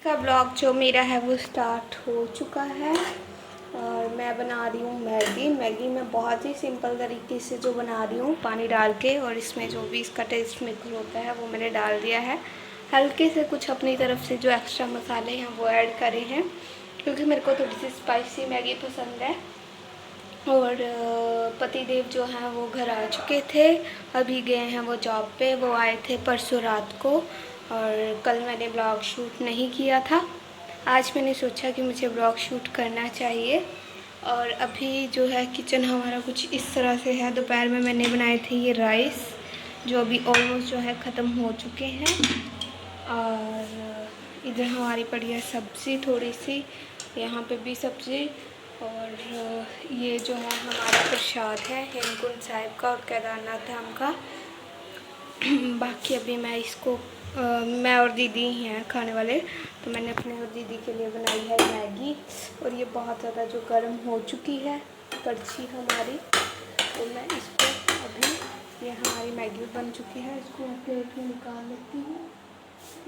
का ब्लॉग जो मेरा है वो स्टार्ट हो चुका है और मैं बना रही हूँ मैगी मैं बहुत ही सिंपल तरीके से जो बना रही हूँ, पानी डाल के, और इसमें जो भी इसका टेस्ट मिक्स होता है वो मैंने डाल दिया है। हल्के से कुछ अपनी तरफ से जो एक्स्ट्रा मसाले हैं वो ऐड करे हैं, क्योंकि मेरे को थोड़ी सी स्पाइसी मैगी पसंद है। और पति देव जो हैं वो घर आ चुके थे, अभी गए हैं वो जॉब पे। वो आए थे परसों रात को, और कल मैंने ब्लॉग शूट नहीं किया था। आज मैंने सोचा कि मुझे ब्लॉग शूट करना चाहिए। और अभी जो है किचन हमारा कुछ इस तरह से है। दोपहर में मैंने बनाए थे ये राइस, जो अभी ऑलमोस्ट जो है ख़त्म हो चुके हैं। और इधर हमारी पड़ी है सब्ज़ी थोड़ी सी, यहाँ पे भी सब्ज़ी। और ये जो है हमारा प्रसाद है हेमकुंड साहिब का और केदारनाथ धाम का। बाकी अभी मैं इसको मैं और दीदी ही हैं खाने वाले, तो मैंने अपने और दीदी के लिए बनाई है मैगी। और ये बहुत ज़्यादा जो गर्म हो चुकी है कड़छी हमारी, तो मैं इसको अभी, ये हमारी मैगी बन चुकी है, इसको मैं प्लेट में निकाल लेती हूँ।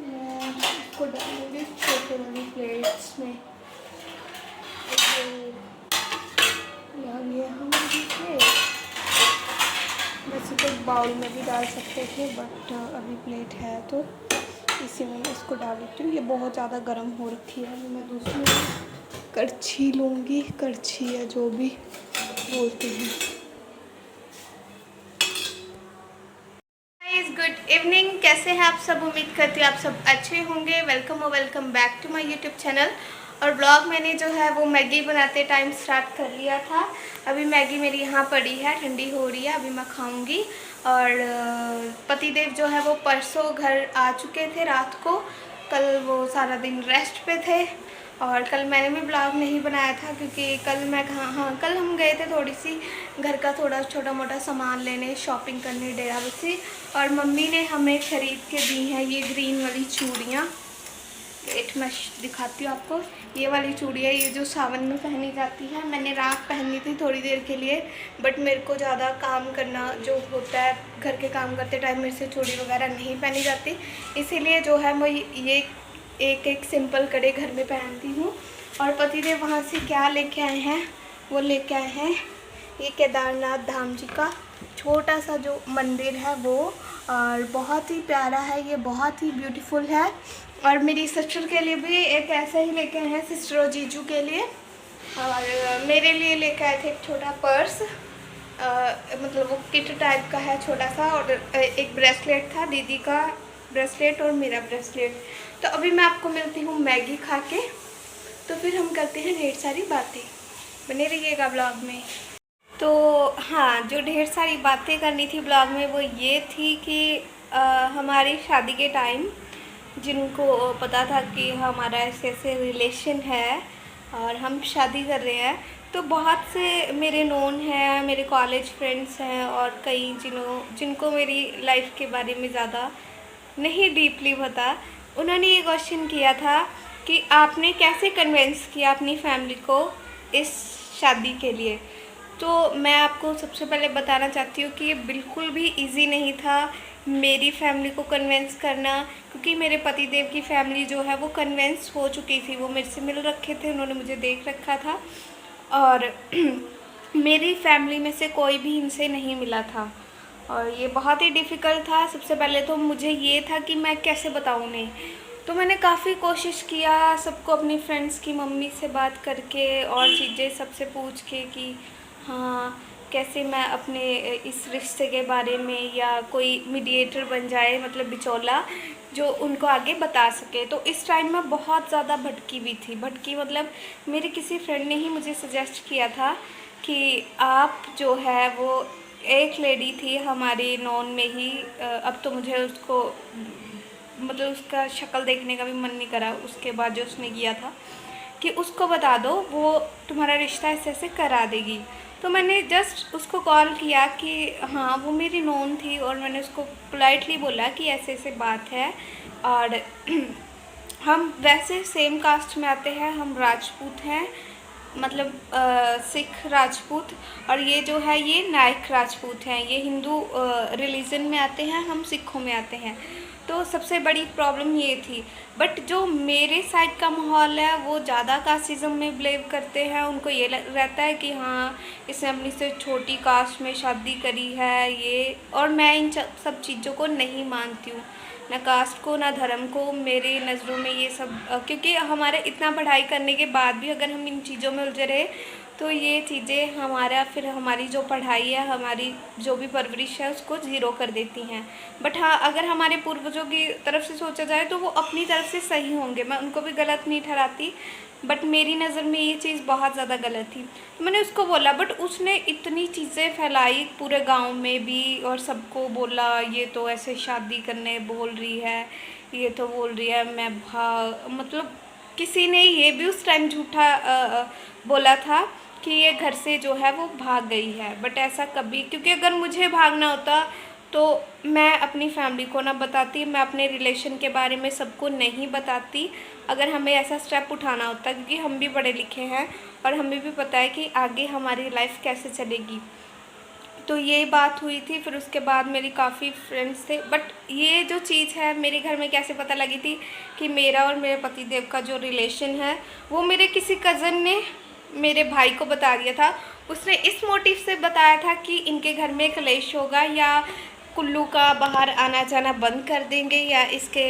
मैं इसको डालूँगी छोटे वाली प्लेट्स में। ये हमारी प्लेट, वैसे तो बाउल में भी डाल सकते थे, बट अभी प्लेट है तो इसी में इसको डाल लेती हूँ। ये बहुत ज़्यादा गर्म हो रखी है, मैं दूसरी कड़छी लूँगी, कड़छी या जो भी बोलते हैं। गुड इवनिंग, कैसे हैं आप सब? उम्मीद करती हूँ आप सब अच्छे होंगे। Welcome back to my YouTube channel. और ब्लॉग मैंने जो है वो मैगी बनाते टाइम स्टार्ट कर लिया था। अभी मैगी मेरी यहाँ पड़ी है, ठंडी हो रही है, अभी मैं खाऊंगी। और पतिदेव जो है वो परसों घर आ चुके थे रात को। कल वो सारा दिन रेस्ट पे थे, और कल मैंने भी ब्लॉग नहीं बनाया था क्योंकि कल मैं कल हम गए थे थोड़ी सी घर का थोड़ा छोटा मोटा सामान लेने, शॉपिंग करने डेराबस्सी। और मम्मी ने हमें ख़रीद के दी हैं ये ग्रीन वाली चूड़ियाँ। एक मैं दिखाती हूँ आपको, ये वाली चूड़ियाँ, ये जो सावन में पहनी जाती है। मैंने रात पहनी थी थोड़ी देर के लिए, बट मेरे को ज़्यादा काम करना जो होता है, घर के काम करते टाइम मेरे से चूड़ी वगैरह नहीं पहनी जाती, इसीलिए जो है मैं ये एक सिंपल कड़े घर में पहनती हूँ। और पतिदेव वहाँ से क्या लेके आए हैं, वो लेके आए हैं ये केदारनाथ धाम जी का छोटा सा जो मंदिर है वो, और बहुत ही प्यारा है ये, बहुत ही ब्यूटीफुल है। और मेरी सिस्टर के लिए भी एक ऐसा ही लेके आए हैं, सिस्टर और जीजू के लिए। और मेरे लिए लेके आए थे एक छोटा पर्स, मतलब वो किट टाइप का है छोटा सा। और एक ब्रेसलेट था, दीदी का ब्रेसलेट और मेरा ब्रेसलेट। तो अभी मैं आपको मिलती हूँ मैगी खा के, तो फिर हम करते हैं ढेर सारी बातें। बने रहिएगा ब्लॉग में। तो हाँ, जो ढेर सारी बातें करनी थी ब्लॉग में वो ये थी कि हमारी शादी के टाइम जिनको पता था कि हमारा ऐसे ऐसे रिलेशन है और हम शादी कर रहे हैं, तो बहुत से मेरे नोन हैं, मेरे कॉलेज फ्रेंड्स हैं, और कई जिनको मेरी लाइफ के बारे में ज़्यादा नहीं डीपली पता, उन्होंने ये क्वेश्चन किया था कि आपने कैसे कन्विंस किया अपनी फैमिली को इस शादी के लिए। तो मैं आपको सबसे पहले बताना चाहती हूँ कि ये बिल्कुल भी इजी नहीं था मेरी फैमिली को कन्विंस करना, क्योंकि मेरे पतिदेव की फैमिली जो है वो कन्विंस हो चुकी थी। वो मेरे से मिल रखे थे, उन्होंने मुझे देख रखा था, और मेरी फैमिली में से कोई भी इनसे नहीं मिला था। और ये बहुत ही डिफ़िकल्ट था। सबसे पहले तो मुझे ये था कि मैं कैसे बताऊँ उन्हें। तो मैंने काफ़ी कोशिश किया, सबको, अपनी फ्रेंड्स की मम्मी से बात करके और चीज़ें सबसे पूछ के कि हाँ कैसे मैं अपने इस रिश्ते के बारे में, या कोई मीडिएटर बन जाए, मतलब बिचौला जो उनको आगे बता सके। तो इस टाइम मैं बहुत ज़्यादा भटकी भी थी। भटकी मतलब मेरे किसी फ्रेंड ने ही मुझे सजेस्ट किया था कि आप जो है वो, एक लेडी थी हमारी नॉन में ही, अब तो मुझे उसको, मतलब उसका शक्ल देखने का भी मन नहीं करा उसके बाद जो उसने किया था, कि उसको बता दो, वो तुम्हारा रिश्ता ऐसे ऐसे करा देगी। तो मैंने जस्ट उसको कॉल किया कि हाँ, वो मेरी नोन थी, और मैंने उसको पोलाइटली बोला कि ऐसे ऐसे बात है। और हम वैसे सेम कास्ट में आते हैं, हम राजपूत हैं, मतलब सिख राजपूत, और ये जो है ये नायक राजपूत हैं। ये हिंदू रिलीजन में आते हैं, हम सिखों में आते हैं। तो सबसे बड़ी प्रॉब्लम ये थी। बट जो मेरे साइड का माहौल है वो ज़्यादा कास्टिज़म में बिलीव करते हैं। उनको ये रहता है कि हाँ इसने अपनी से छोटी कास्ट में शादी करी है ये, और मैं इन सब चीज़ों को नहीं मानती हूँ, ना कास्ट को ना धर्म को। मेरे नज़रों में ये सब क्योंकि हमारे इतना पढ़ाई करने के बाद भी अगर हम इन चीज़ों में उलझे रहे तो ये चीज़ें हमारा फिर हमारी जो पढ़ाई है, हमारी जो भी परवरिश है उसको ज़ीरो कर देती हैं। बट हाँ, अगर हमारे पूर्वजों की तरफ से सोचा जाए तो वो अपनी तरफ से सही होंगे, मैं उनको भी गलत नहीं ठहराती। बट मेरी नज़र में ये चीज़ बहुत ज़्यादा गलत थी। तो मैंने उसको बोला, बट उसने इतनी चीज़ें फैलाई पूरे गांव में भी और सबको बोला ये तो ऐसे शादी करने बोल रही है, ये तो बोल रही है मैं मतलब किसी ने ये भी उस टाइम झूठा बोला था कि ये घर से जो है वो भाग गई है। बट ऐसा कभी, क्योंकि अगर मुझे भागना होता तो मैं अपनी फैमिली को ना बताती, मैं अपने रिलेशन के बारे में सबको नहीं बताती अगर हमें ऐसा स्टेप उठाना होता, क्योंकि हम भी पढ़े लिखे हैं और हमें भी पता है कि आगे हमारी लाइफ कैसे चलेगी। तो ये बात हुई थी। फिर उसके बाद मेरी काफ़ी फ्रेंड्स थे। बट ये जो चीज़ है मेरे घर में कैसे पता लगी थी कि मेरा और मेरे पतिदेव का जो रिलेशन है वो मेरे किसी कज़न ने मेरे भाई को बता दिया था। उसने इस मोटिव से बताया था कि इनके घर में कलेश होगा या कुल्लू का बाहर आना जाना बंद कर देंगे या इसके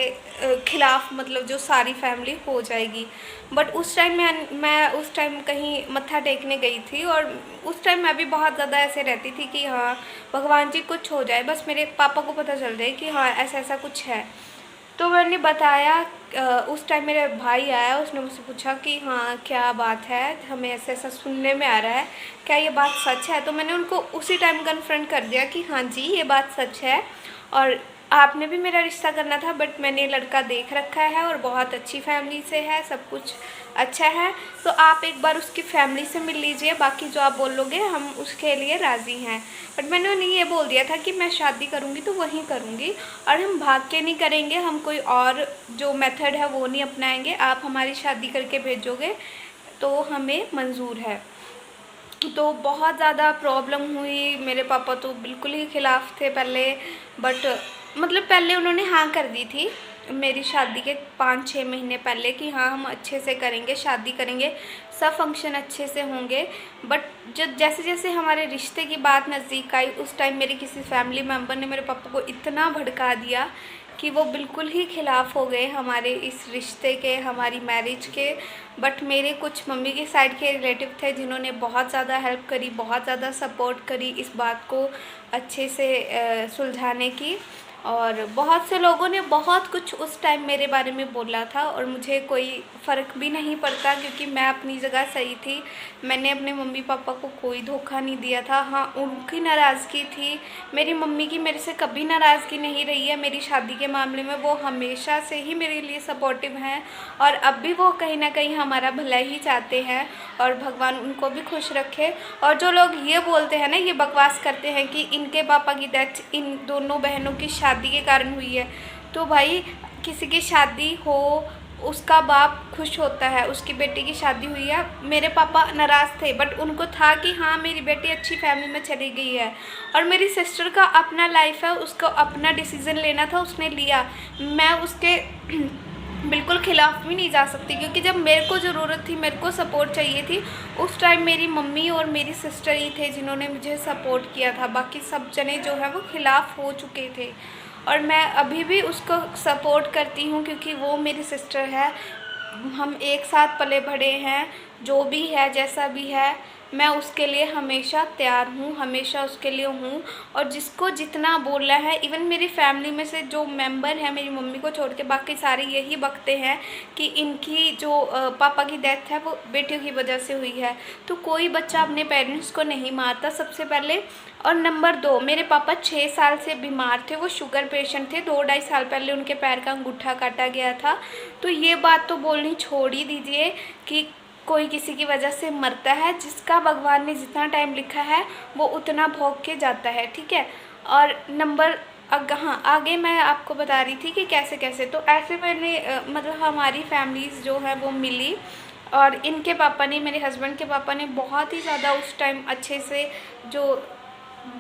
खिलाफ़ मतलब जो सारी फैमिली हो जाएगी। बट उस टाइम मैं उस टाइम कहीं मत्था टेकने गई थी और उस टाइम मैं भी बहुत ज़्यादा ऐसे रहती थी कि हाँ भगवान जी कुछ हो जाए, बस मेरे पापा को पता चल जाए कि हाँ ऐसा ऐसा कुछ है। तो मैंने बताया, उस टाइम मेरा भाई आया, उसने मुझसे पूछा कि हाँ क्या बात है, हमें ऐसा ऐसा सुनने में आ रहा है, क्या ये बात सच है। तो मैंने उनको उसी टाइम कन्फ्रंट कर दिया कि हाँ जी ये बात सच है और आपने भी मेरा रिश्ता करना था, बट मैंने लड़का देख रखा है और बहुत अच्छी फैमिली से है, सब कुछ अच्छा है, तो आप एक बार उसकी फैमिली से मिल लीजिए, बाकी जो आप बोलोगे हम उसके लिए राज़ी हैं। बट मैंने उन्हें ये बोल दिया था कि मैं शादी करूँगी तो वहीं करूँगी और हम भाग के नहीं करेंगे, हम कोई और जो मेथड है वो नहीं अपनाएंगे, आप हमारी शादी करके भेजोगे तो हमें मंजूर है। तो बहुत ज़्यादा प्रॉब्लम हुई। मेरे पापा तो बिल्कुल ही ख़िलाफ़ थे पहले, बट मतलब पहले उन्होंने हाँ कर दी थी मेरी शादी के 5-6 महीने पहले कि हाँ हम अच्छे से करेंगे, शादी करेंगे, सब फंक्शन अच्छे से होंगे। बट जब जैसे जैसे हमारे रिश्ते की बात नज़दीक आई उस टाइम मेरे किसी फैमिली मेम्बर ने मेरे पापा को इतना भड़का दिया कि वो बिल्कुल ही ख़िलाफ़ हो गए हमारे इस रिश्ते के, हमारी मैरिज के। बट मेरे कुछ मम्मी के साइड के रिलेटिव थे जिन्होंने बहुत ज़्यादा हेल्प करी, बहुत ज़्यादा सपोर्ट करी इस बात को अच्छे से सुलझाने की। और बहुत से लोगों ने बहुत कुछ उस टाइम मेरे बारे में बोला था और मुझे कोई फ़र्क भी नहीं पड़ता क्योंकि मैं अपनी जगह सही थी। मैंने अपने मम्मी पापा को कोई धोखा नहीं दिया था। हाँ उनकी नाराज़गी थी, मेरी मम्मी की मेरे से कभी नाराज़गी नहीं रही है मेरी शादी के मामले में। वो हमेशा से ही मेरे लिए सपोर्टिव हैं और अब भी वो कहीं ना कहीं हमारा भला ही चाहते हैं और भगवान उनको भी खुश रखे। और जो लोग ये बोलते हैं ना, ये बकवास करते हैं कि इनके पापा की डेथ इन दोनों बहनों की शादी के कारण हुई है, तो भाई किसी की शादी हो उसका बाप खुश होता है, उसकी बेटी की शादी हुई है। मेरे पापा नाराज़ थे बट उनको था कि हाँ मेरी बेटी अच्छी फैमिली में चली गई है। और मेरी सिस्टर का अपना लाइफ है, उसको अपना डिसीज़न लेना था, उसने लिया, मैं उसके बिल्कुल ख़िलाफ़ भी नहीं जा सकती क्योंकि जब मेरे को ज़रूरत थी, मेरे को सपोर्ट चाहिए थी, उस टाइम मेरी मम्मी और मेरी सिस्टर ही थे जिन्होंने मुझे सपोर्ट किया था। बाकी सब जने जो है वो ख़िलाफ़ हो चुके थे और मैं अभी भी उसको सपोर्ट करती हूँ क्योंकि वो मेरी सिस्टर है, हम एक साथ पले बढ़े हैं। जो भी है जैसा भी है मैं उसके लिए हमेशा तैयार हूँ, हमेशा उसके लिए हूँ। और जिसको जितना बोलना है, इवन मेरी फैमिली में से जो मेंबर हैं मेरी मम्मी को छोड़ के बाकी सारे यही बकते हैं कि इनकी जो पापा की डेथ है वो बेटियों की वजह से हुई है। तो कोई बच्चा अपने पेरेंट्स को नहीं मारता सबसे पहले। और नंबर 2, मेरे पापा 6 साल से बीमार थे, वो शुगर पेशेंट थे, 2-2.5 साल पहले उनके पैर का अंगूठा काटा गया था। तो ये बात तो बोलनी छोड़ ही दीजिए कि कोई किसी की वजह से मरता है, जिसका भगवान ने जितना टाइम लिखा है वो उतना भोग के जाता है, ठीक है। और नंबर हाँ आगे मैं आपको बता रही थी कि कैसे कैसे, तो ऐसे मैंने मतलब हमारी फैमिलीज़ जो है वो मिली और इनके पापा ने, मेरे हस्बैंड के पापा ने बहुत ही ज़्यादा उस टाइम अच्छे से जो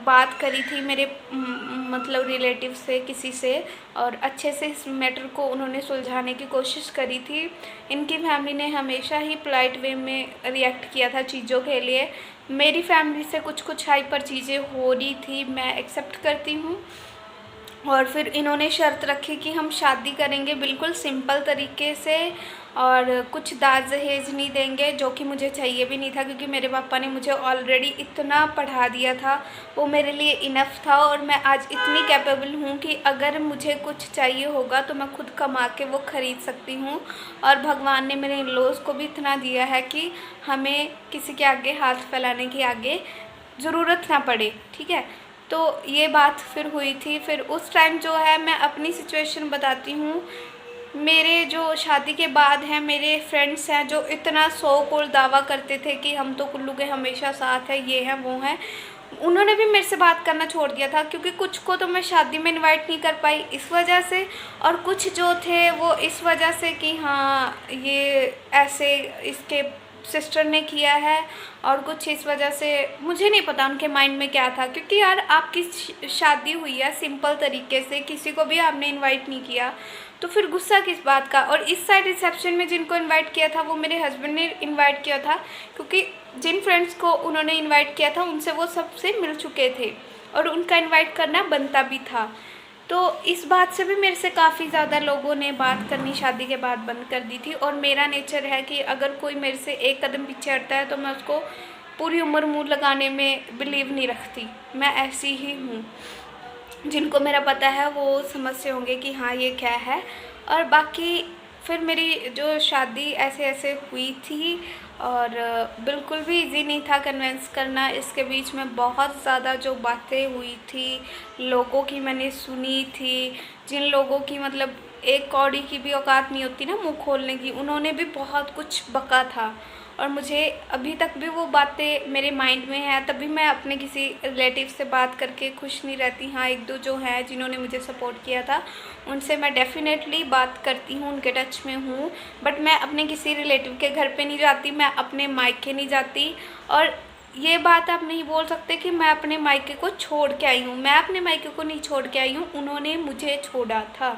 बात करी थी मेरे मतलब रिलेटिव से किसी से, और अच्छे से इस मैटर को उन्होंने सुलझाने की कोशिश करी थी। इनकी फैमिली ने हमेशा ही पोलाइट वे में रिएक्ट किया था चीज़ों के लिए। मेरी फैमिली से कुछ कुछ हाइपर चीज़ें हो रही थी, मैं एक्सेप्ट करती हूँ। और फिर इन्होंने शर्त रखी कि हम शादी करेंगे बिल्कुल सिंपल तरीके से, और कुछ दाज दहेज नहीं देंगे, जो कि मुझे चाहिए भी नहीं था, क्योंकि मेरे पापा ने मुझे ऑलरेडी इतना पढ़ा दिया था, वो मेरे लिए इनफ था। और मैं आज इतनी कैपेबल हूँ कि अगर मुझे कुछ चाहिए होगा तो मैं खुद कमा के वो ख़रीद सकती हूँ। और भगवान ने मेरे इन लॉज़ को भी इतना दिया है कि हमें किसी के आगे हाथ फैलाने की आगे ज़रूरत ना पड़े, ठीक है। तो ये बात फिर हुई थी। फिर उस टाइम जो है, मैं अपनी सिचुएशन बताती हूँ। मेरे जो शादी के बाद हैं, मेरे फ्रेंड्स हैं जो इतना सौ कोल दावा करते थे कि हम तो कुल्लू के हमेशा साथ हैं, ये हैं वो हैं, उन्होंने भी मेरे से बात करना छोड़ दिया था, क्योंकि कुछ को तो मैं शादी में इनवाइट नहीं कर पाई इस वजह से, और कुछ जो थे वो इस वजह से कि हाँ ये ऐसे इसके सिस्टर ने किया है, और कुछ इस वजह से, मुझे नहीं पता उनके माइंड में क्या था। क्योंकि यार आपकी शादी हुई है सिंपल तरीके से, किसी को भी आपने इनवाइट नहीं किया, तो फिर गुस्सा किस बात का। और इस साइड रिसेप्शन में जिनको इनवाइट किया था वो मेरे हस्बैंड ने इनवाइट किया था, क्योंकि जिन फ्रेंड्स को उन्होंने इनवाइट किया था उनसे वो सबसे मिल चुके थे, और उनका इनवाइट करना बनता भी था। तो इस बात से भी मेरे से काफ़ी ज़्यादा लोगों ने बात करनी शादी के बाद बंद कर दी थी। और मेरा नेचर है कि अगर कोई मेरे से एक कदम पीछे हटता है तो मैं उसको पूरी उम्र मुँह लगाने में बिलीव नहीं रखती, मैं ऐसी ही हूँ। जिनको मेरा पता है वो समझते होंगे कि हाँ ये क्या है। और बाकी फिर मेरी जो शादी ऐसे ऐसे हुई थी, और बिल्कुल भी इजी नहीं था कन्विंस करना। इसके बीच में बहुत ज़्यादा जो बातें हुई थी, लोगों की मैंने सुनी थी, जिन लोगों की मतलब एक कौड़ी की भी औकात नहीं होती ना मुंह खोलने की, उन्होंने भी बहुत कुछ बका था। और मुझे अभी तक भी वो बातें मेरे माइंड में है, तभी मैं अपने किसी रिलेटिव से बात करके खुश नहीं रहती। हाँ, एक दो जो हैं जिन्होंने मुझे सपोर्ट किया था उनसे मैं डेफ़िनेटली बात करती हूँ, उनके टच में हूँ, बट मैं अपने किसी रिलेटिव के घर पे नहीं जाती, मैं अपने मायके नहीं जाती। और ये बात आप नहीं बोल सकते कि मैं अपने मायके को छोड़ के आई हूँ, मैं अपने मायके को नहीं छोड़ के आई हूँ, उन्होंने मुझे छोड़ा था।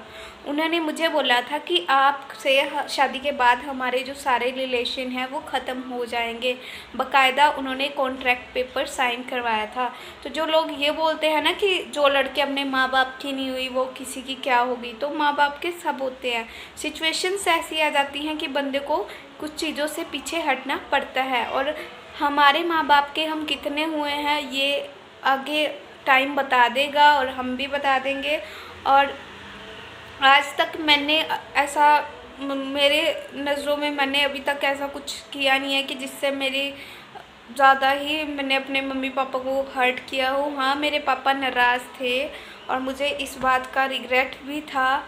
उन्होंने मुझे बोला था कि आपसे शादी के बाद हमारे जो सारे रिलेशन हैं वो ख़त्म हो जाएंगे, बाकायदा उन्होंने कॉन्ट्रैक्ट पेपर साइन करवाया था। तो जो लोग ये बोलते हैं ना कि जो लड़के अपने माँ बाप की नहीं हुई वो किसी की क्या होगी, तो माँ बाप के सब होते हैं। सिचुएशंस ऐसी आ जाती हैं कि बंदे को कुछ चीज़ों से पीछे हटना पड़ता है। और हमारे माँ बाप के हम कितने हुए हैं ये आगे टाइम बता देगा, और हम भी बता देंगे। और आज तक मैंने ऐसा, मेरे नज़रों में मैंने अभी तक ऐसा कुछ किया नहीं है कि जिससे मेरी ज़्यादा ही मैंने अपने मम्मी पापा को हर्ट किया हो। हाँ, मेरे पापा नाराज़ थे और मुझे इस बात का रिग्रेट भी था,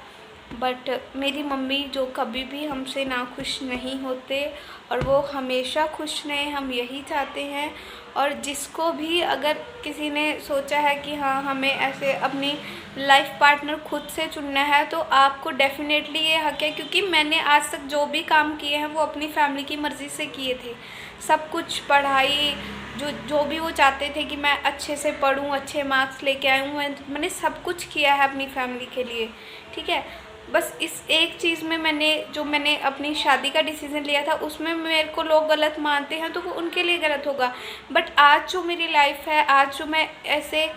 बट मेरी मम्मी जो कभी भी हमसे नाखुश नहीं होते, और वो हमेशा खुश रहें, हम यही चाहते हैं। और जिसको भी अगर किसी ने सोचा है कि हाँ हमें ऐसे अपनी लाइफ पार्टनर खुद से चुनना है, तो आपको डेफ़िनेटली ये हक है, क्योंकि मैंने आज तक जो भी काम किए हैं वो अपनी फैमिली की मर्ज़ी से किए थे। सब कुछ, पढ़ाई, जो भी वो चाहते थे कि मैं अच्छे से पढूँ, अच्छे मार्क्स लेके आऊँ, मैंने सब कुछ किया है अपनी फैमिली के लिए, ठीक है। बस इस एक चीज़ में मैंने अपनी शादी का डिसीज़न लिया था, उसमें मेरे को लोग गलत मानते हैं तो वो उनके लिए गलत होगा। बट आज जो मेरी लाइफ है, आज जो मैं ऐसे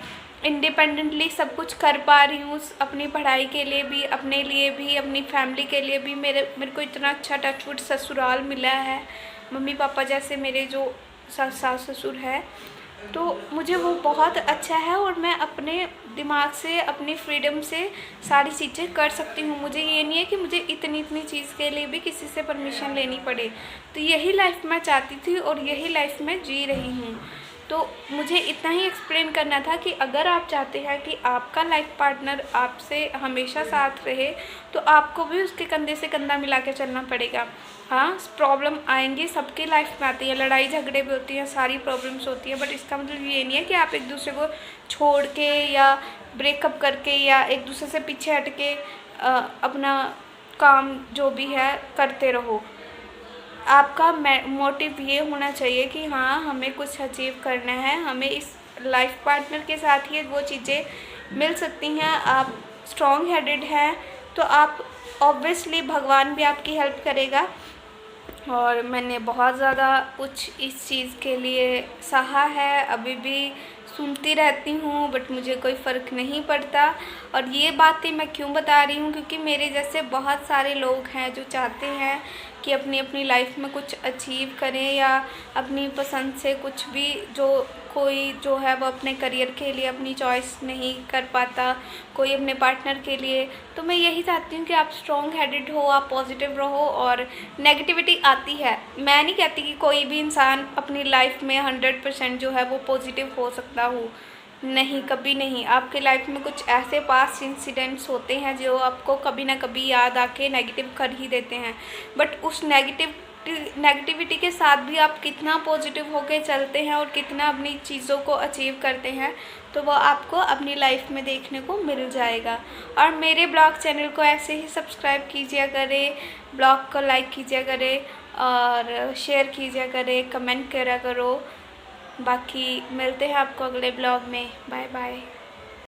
इंडिपेंडेंटली सब कुछ कर पा रही हूँ, अपनी पढ़ाई के लिए भी, अपने लिए भी, अपनी फैमिली के लिए भी, मेरे को इतना अच्छा टचवुड ससुराल मिला है, मम्मी पापा जैसे मेरे जो सास ससुर है, तो मुझे वो बहुत अच्छा है। और मैं अपने दिमाग से, अपनी फ्रीडम से सारी चीज़ें कर सकती हूँ। मुझे ये नहीं है कि मुझे इतनी चीज़ के लिए भी किसी से परमिशन लेनी पड़े। तो यही लाइफ मैं चाहती थी और यही लाइफ मैं जी रही हूँ। तो मुझे इतना ही एक्सप्लेन करना था कि अगर आप चाहते हैं कि आपका लाइफ पार्टनर आपसे हमेशा साथ रहे, तो आपको भी उसके कंधे से कंधा मिला के चलना पड़ेगा। हाँ, प्रॉब्लम आएंगी, सबकी लाइफ में आती है, लड़ाई झगड़े भी होती हैं, सारी प्रॉब्लम्स होती हैं, बट इसका मतलब ये नहीं है कि आप एक दूसरे को छोड़ के या ब्रेकअप करके या एक दूसरे से पीछे हट के अपना काम जो भी है करते रहो। आपका मोटिव ये होना चाहिए कि हाँ हमें कुछ अचीव करना है, हमें इस लाइफ पार्टनर के साथ ही वो चीज़ें मिल सकती हैं। आप स्ट्रॉन्ग हेडेड हैं तो आप ऑब्वियसली भगवान भी आपकी हेल्प करेगा। और मैंने बहुत ज़्यादा कुछ इस चीज़ के लिए सहा है, अभी भी सुनती रहती हूँ, बट मुझे कोई फ़र्क नहीं पड़ता। और ये बातें मैं क्यों बता रही हूँ, क्योंकि मेरे जैसे बहुत सारे लोग हैं जो चाहते हैं कि अपनी अपनी लाइफ में कुछ अचीव करें या अपनी पसंद से कुछ भी, जो कोई जो है वो अपने करियर के लिए अपनी चॉइस नहीं कर पाता, कोई अपने पार्टनर के लिए। तो मैं यही चाहती हूँ कि आप स्ट्रॉन्ग हेडेड हो, आप पॉजिटिव रहो। और नेगेटिविटी आती है, मैं नहीं कहती कि कोई भी इंसान अपनी लाइफ में 100% जो है वो पॉजिटिव हो सकता हो, नहीं, कभी नहीं। आपके लाइफ में कुछ ऐसे पास्ट इंसिडेंट्स होते हैं जो आपको कभी ना कभी याद आके नेगेटिव कर ही देते हैं, बट उस नेगेटिविटी के साथ भी आप कितना पॉजिटिव होके चलते हैं और कितना अपनी चीज़ों को अचीव करते हैं, तो वो आपको अपनी लाइफ में देखने को मिल जाएगा। और मेरे ब्लॉग चैनल को ऐसे ही सब्सक्राइब कीजिए करें, ब्लॉग को लाइक कीजिए करें और शेयर कीजिए करें, कमेंट करा करो। बाकी मिलते हैं आपको अगले ब्लॉग में। Bye bye.